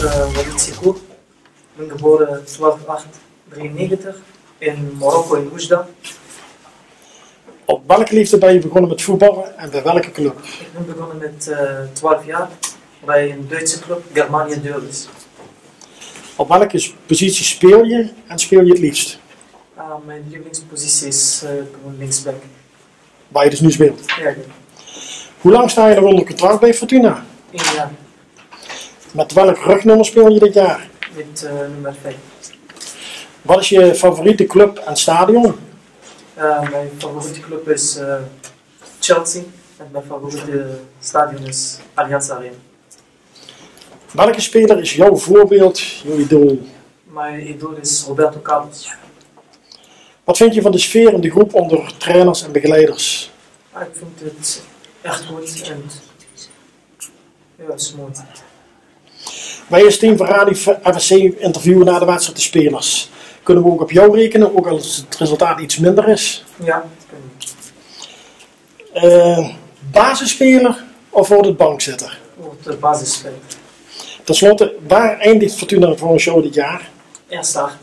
Walid Sekou. Ik ben geboren 12/8/93 in Marokko in Oujda. Op welke leeftijd ben je begonnen met voetballen en bij welke club? Ik ben begonnen met 12 jaar bij een Duitse club, Germania Deurlis. Op welke positie speel je en speel je het liefst? Mijn lievelingspositie is gewoon linksback. Waar je dus nu speelt. Ja, Hoe lang sta je nog onder contract bij Fortuna? 1 jaar Met welk rugnummer speel je dit jaar? met nummer 5. Wat is je favoriete club en stadion? Mijn favoriete club is Chelsea en mijn favoriete stadion is Allianz Arena. Welke speler is jouw voorbeeld, jouw idool? Mijn idool is Roberto Carlos. Wat vind je van de sfeer in de groep onder trainers en begeleiders? Ik vind het echt goed en ja, het is mooi. Wij als team van Radio FSC interviewen na de wedstrijd de spelers. Kunnen we ook op jou rekenen, ook als het resultaat iets minder is? Ja, Basisspeler of wordt het bankzitter? wordt de basisspeler. Ten slotte, waar eindigt Fortuna volgens jou dit jaar? Eerst 8.